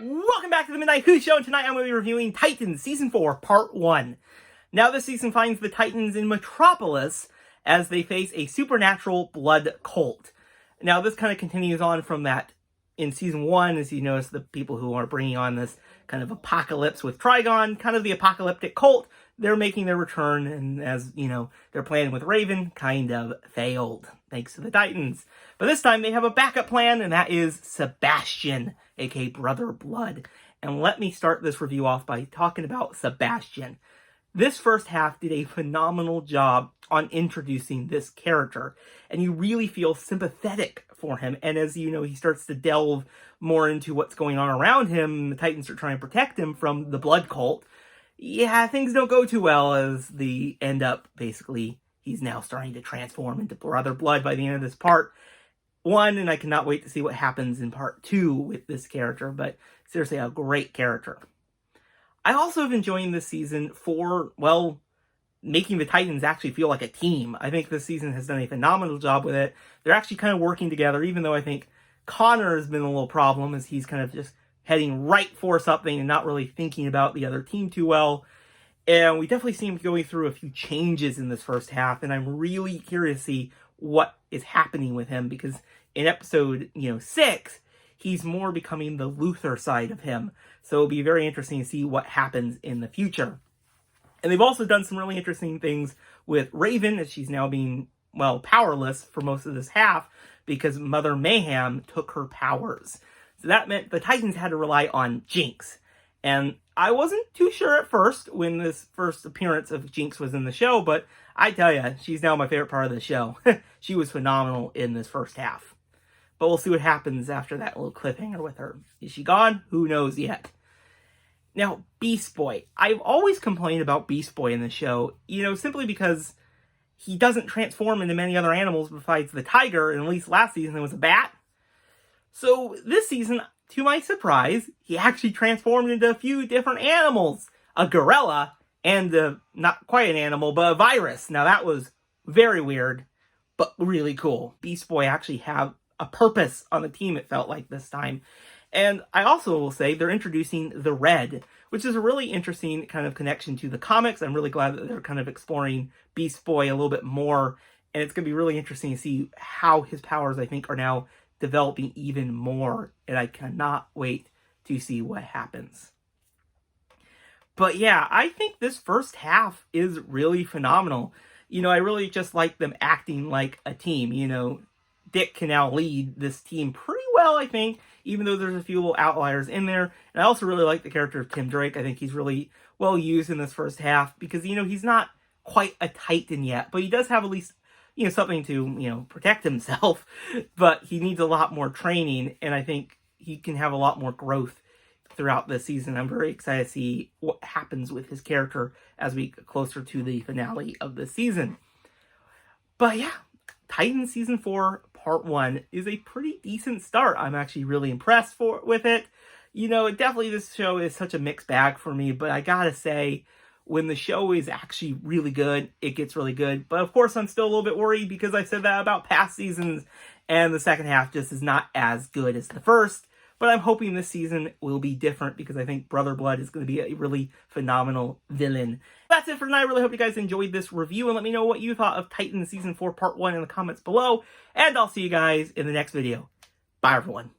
Welcome back to the Midnight Who Show, and tonight I'm going to be reviewing Titans Season 4, Part 1. Now, this season finds the Titans in Metropolis as they face a supernatural blood cult. Now, this kind of continues on from that in Season 1, as you notice the people who are bringing on this kind of apocalypse with Trigon, kind of the apocalyptic cult, they're making their return, and as, you know, their plan with Raven kind of failed, thanks to the Titans. But this time they have a backup plan, and that is Sebastian, aka Brother Blood. And let me start this review off by talking about Sebastian. This first half did a phenomenal job on introducing this character, and you really feel sympathetic for him. And as you know, he starts to delve more into what's going on around him, the Titans are trying to protect him from the blood cult. Yeah, things don't go too well as the end up, basically, he's now starting to transform into Brother Blood by the end of this part 1, and I cannot wait to see what happens in part 2 with this character, but seriously, a great character. I also have enjoying this season for, well, making the Titans actually feel like a team. I think this season has done a phenomenal job with it. They're actually kind of working together, even though I think Connor has been a little problem, as he's kind of just heading right for something and not really thinking about the other team too well. And we definitely see him going through a few changes in this first half, and I'm really curious to see what is happening with him, because in episode, 6, he's more becoming the Luthor side of him. So it'll be very interesting to see what happens in the future. And they've also done some really interesting things with Raven, as she's now being, well, powerless for most of this half, because Mother Mayhem took her powers. So that meant the Titans had to rely on Jinx. And I wasn't too sure at first when this first appearance of Jinx was in the show, but I tell you, she's now my favorite part of the show. She was phenomenal in this first half. But we'll see what happens after that little cliffhanger with her. Is she gone? Who knows yet. Now, Beast Boy. I've always complained about Beast Boy in the show, simply because he doesn't transform into many other animals besides the tiger, and at least last season it was a bat. So this season, to my surprise, he actually transformed into a few different animals. A gorilla and not quite an animal, but a virus. Now that was very weird, but really cool. Beast Boy actually have a purpose on the team, it felt like this time. And I also will say they're introducing the Red, which is a really interesting kind of connection to the comics. I'm really glad that they're kind of exploring Beast Boy a little bit more. And it's going to be really interesting to see how his powers, I think, are now developing even more. And I cannot wait to see what happens. But yeah, I think this first half is really phenomenal. I really just like them acting like a team. Dick can now lead this team pretty well, I think, even though there's a few little outliers in there. And I also really like the character of Tim Drake. I think he's really well used in this first half because, he's not quite a Titan yet, but he does have at least, something to, protect himself. But he needs a lot more training, and I think he can have a lot more growth throughout this season. I'm very excited to see what happens with his character as we get closer to the finale of the season. But yeah, Titans Season 4 Part 1 is a pretty decent start. I'm actually really impressed with it. Definitely this show is such a mixed bag for me, but I gotta say, when the show is actually really good, it gets really good. But of course, I'm still a little bit worried because I said that about past seasons, and the second half just is not as good as the first. But I'm hoping this season will be different because I think Brother Blood is going to be a really phenomenal villain. That's it for tonight. I really hope you guys enjoyed this review, and let me know what you thought of Titans Season 4 Part 1 in the comments below. And I'll see you guys in the next video. Bye, everyone.